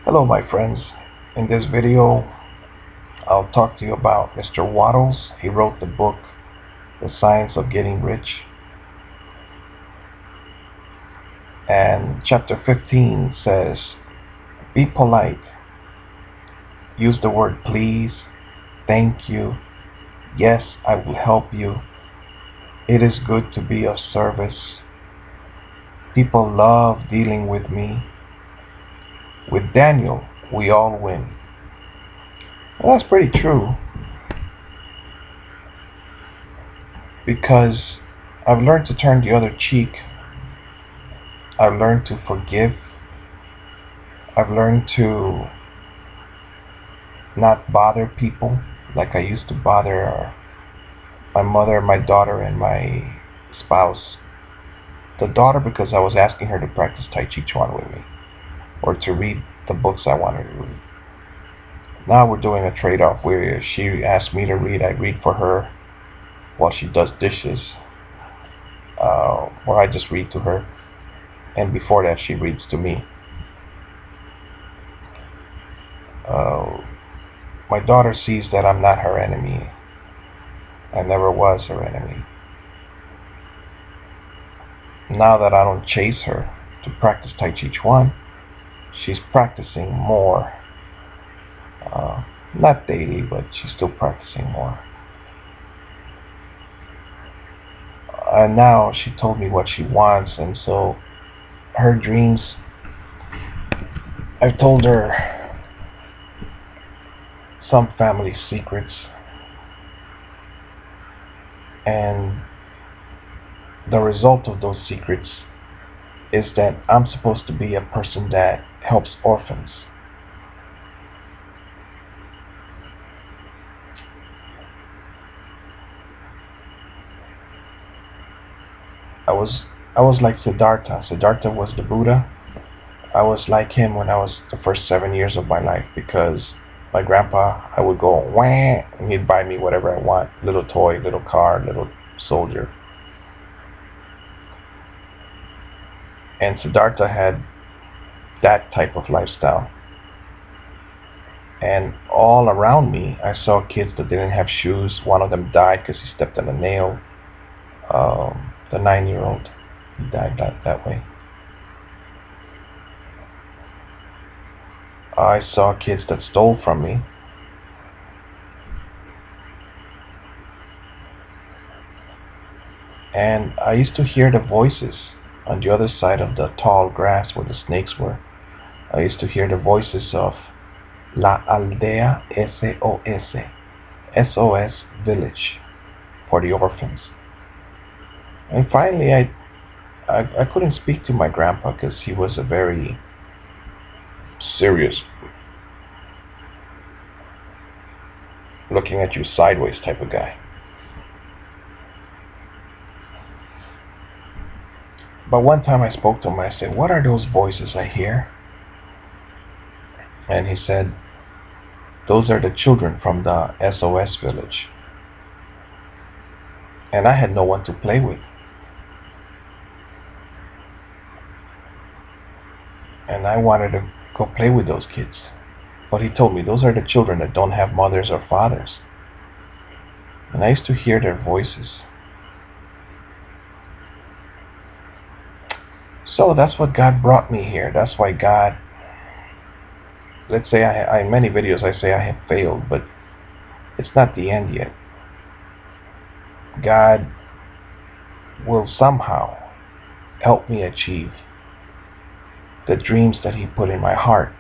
Hello my friends. In this video I'll talk to you about Mr. Wattles. He wrote the book The Science of Getting Rich, and chapter 15 says, be polite. Use the word please, thank you, yes, I will help you. It is good to be of service. People love dealing with me. With Daniel we all win. Well, that's pretty true, because I've learned to turn the other cheek. I've learned to forgive. I've learned to not bother people like I used to bother my mother, my daughter, and my spouse. The daughter, because I was asking her to practice Tai Chi Chuan with me, or to read the books I wanted to read. Now we're doing a trade-off where she asks me to read, I read for her while she does dishes, or I just read to her, and before that she reads to me. My daughter sees that I'm not her enemy. I never was her enemy. Now that I don't chase her to practice Tai Chi Chuan, she's practicing more. Not daily, but she's still practicing more. And now she told me what she wants, and so her dreams, I've told her some family secrets, and the result of those secrets is that I'm supposed to be a person that helps orphans. I was like Siddhartha. Siddhartha was the Buddha. I was like him when I was the first 7 years of my life, because my grandpa, I would go wah, and he'd buy me whatever I want, little toy, little car, little soldier. And Siddhartha had that type of lifestyle. And all around me, I saw kids that didn't have shoes. One of them died because he stepped on a nail. The 9-year-old, he died that way. I saw kids that stole from me. And I used to hear the voices on the other side of the tall grass where the snakes were. I used to hear the voices of La Aldea SOS, SOS Village, for the orphans. And finally, I couldn't speak to my grandpa because he was a very serious, looking at you sideways type of guy. But one time I spoke to him, I said, what are those voices I hear? And he said, those are the children from the SOS village. And I had no one to play with. And I wanted to go play with those kids. But he told me, those are the children that don't have mothers or fathers. And I used to hear their voices. So that's what God brought me here. That's why God, let's say in many videos I say I have failed, but it's not the end yet. God will somehow help me achieve the dreams that He put in my heart.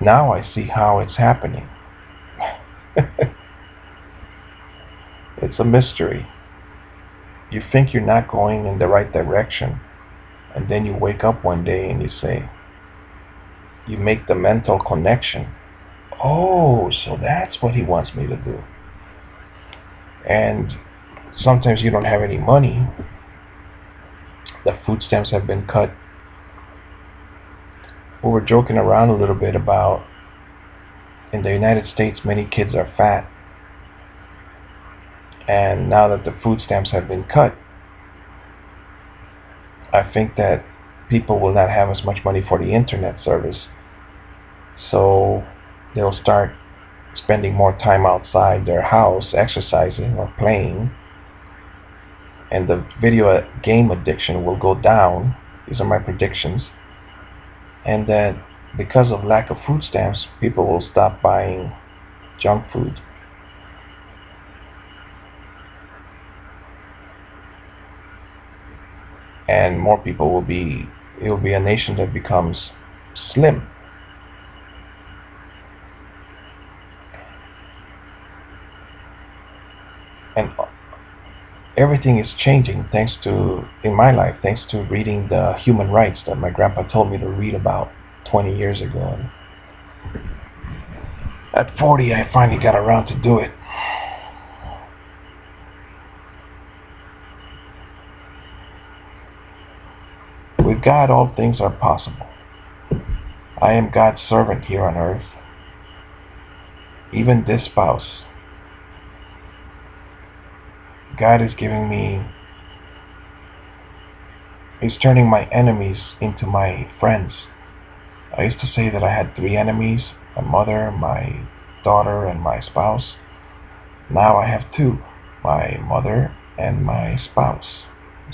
Now I see how it's happening. It's a mystery. You think you're not going in the right direction, and then you wake up one day and you make the mental connection. Oh, so that's what He wants me to do. And sometimes you don't have any money. The food stamps have been cut. We were joking around a little bit about, in the United States, many kids are fat. And now that the food stamps have been cut, I think that people will not have as much money for the internet service. So they'll start spending more time outside their house exercising or playing, and the video game addiction will go down. These are my predictions. And that because of lack of food stamps, people will stop buying junk food. And more people will be, it will be a nation that becomes slim. And everything is changing thanks to, in my life, thanks to reading the human rights that my grandpa told me to read about 20 years ago. And at 40, I finally got around to do it. With God, all things are possible. I am God's servant here on earth. Even this spouse, God is giving me, He's turning my enemies into my friends. I used to say that I had 3 enemies, my mother, my daughter, and my spouse. Now I have 2, my mother and my spouse.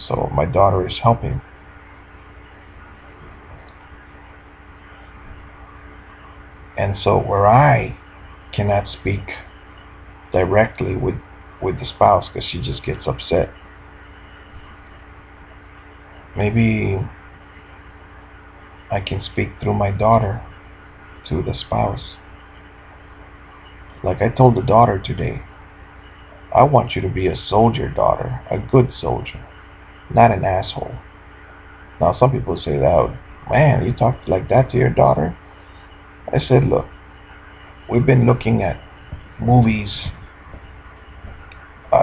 So my daughter is helping. And so where I cannot speak directly with the spouse because she just gets upset, maybe I can speak through my daughter to the spouse. Like I told the daughter today, I want you to be a soldier, daughter, a good soldier, not an asshole. Now some people say that, man, you talk like that to your daughter? I said, look, we've been looking at movies.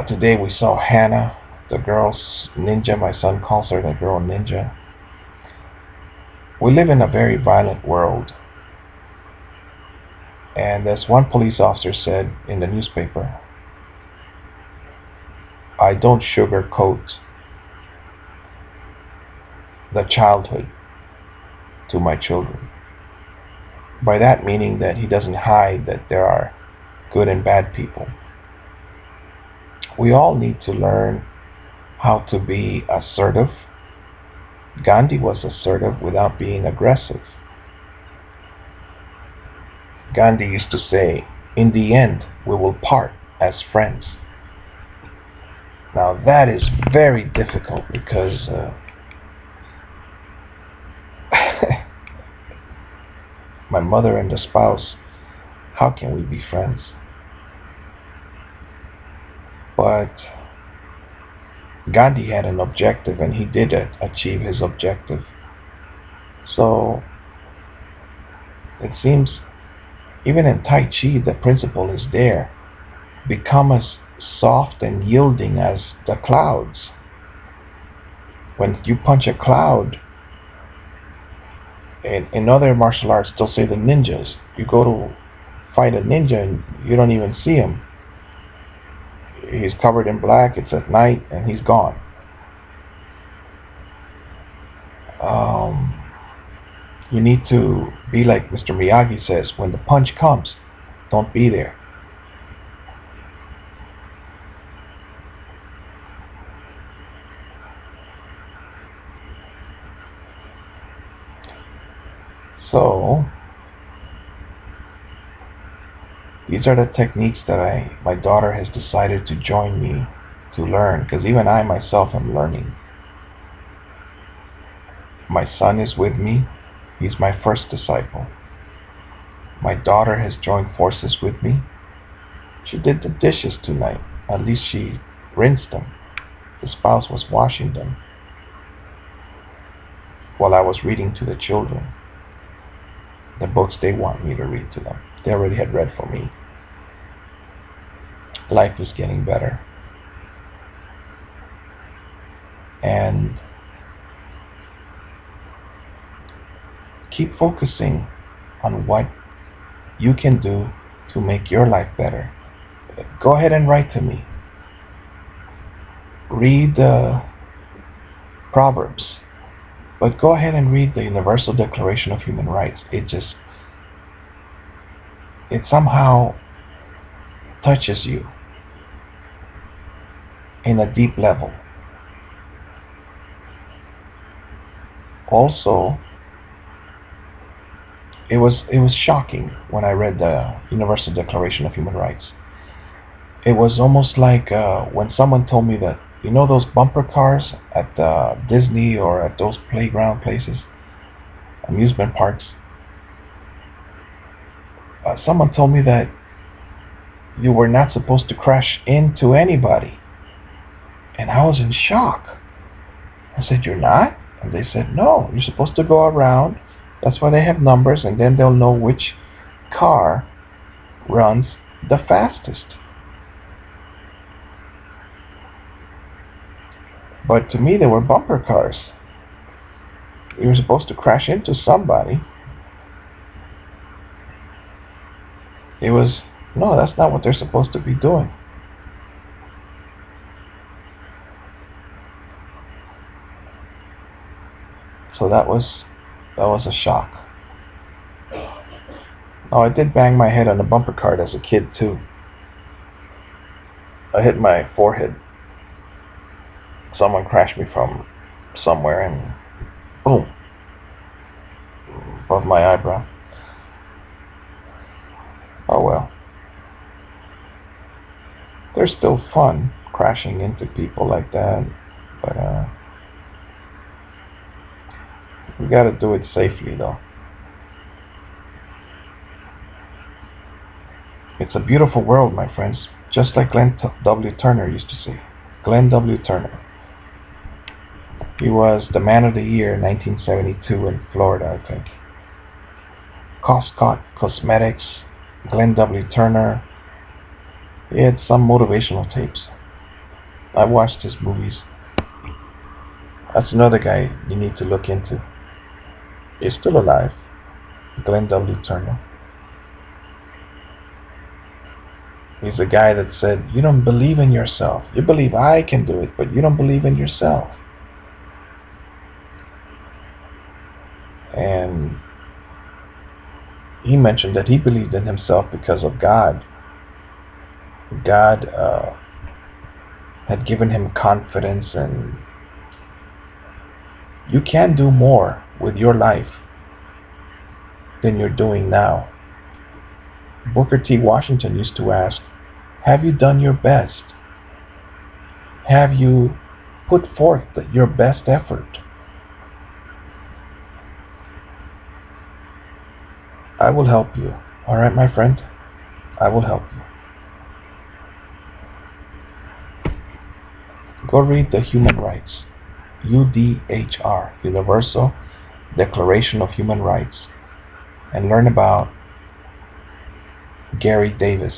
Today we saw Hannah, the girl's ninja. My son calls her the girl ninja. We live in a very violent world. And as one police officer said in the newspaper, I don't sugarcoat the childhood to my children. By that meaning that he doesn't hide that there are good and bad people. We all need to learn how to be assertive. Gandhi was assertive without being aggressive. Gandhi used to say, in the end, we will part as friends. Now that is very difficult because my mother and the spouse, how can we be friends? But Gandhi had an objective and he did achieve his objective. So it seems even in Tai Chi the principle is there. Become as soft and yielding as the clouds. When you punch a cloud, in other martial arts they'll say the ninjas, you go to fight a ninja and you don't even see him. He's covered in black, it's at night, and he's gone. You need to be like Mr. Miyagi says, when the punch comes, don't be there. So these are the techniques that my daughter has decided to join me to learn, because even I myself am learning. My son is with me. He's my first disciple. My daughter has joined forces with me. She did the dishes tonight. At least she rinsed them. The spouse was washing them while I was reading to the children the books they want me to read to them. They already had read for me. Life is getting better. And keep focusing on what you can do to make your life better. Go ahead and write to me. Read Proverbs. But go ahead and read the Universal Declaration of Human Rights. It somehow touches you in a deep level. Also, it was shocking when I read the Universal Declaration of Human Rights. It was almost like when someone told me that, you know, those bumper cars at Disney or at those playground places, amusement parks. Someone told me that you were not supposed to crash into anybody, and I was in shock. I said, "You're not?" And they said, "No, you're supposed to go around. That's why they have numbers, and then they'll know which car runs the fastest." But to me, they were bumper cars. You were supposed to crash into somebody. It was, no, that's not what they're supposed to be doing. So that was a shock. Oh, I did bang my head on a bumper car as a kid too. I hit my forehead. Someone crashed me from somewhere and boom, above my eyebrow. Oh well. They're still fun crashing into people like that, but we gotta do it safely though. It's a beautiful world, my friends, just like Glenn W. Turner used to say. Glenn W. Turner. He was the Man of the Year in 1972 in Florida, I think. Costco Cosmetics, Glenn W. Turner. He had some motivational tapes. I watched his movies. That's another guy you need to look into. He's still alive. Glenn W. Turner. He's a guy that said, you don't believe in yourself. You believe I can do it, but you don't believe in yourself. And he mentioned that he believed in himself because of God. God had given him confidence, and you can do more with your life than you're doing now. Booker T. Washington used to ask, have you done your best? Have you put forth your best effort? I will help you. All right, my friend? I will help you. Go read the Human Rights. UDHR, Universal Declaration of Human Rights, and learn about Gary Davis.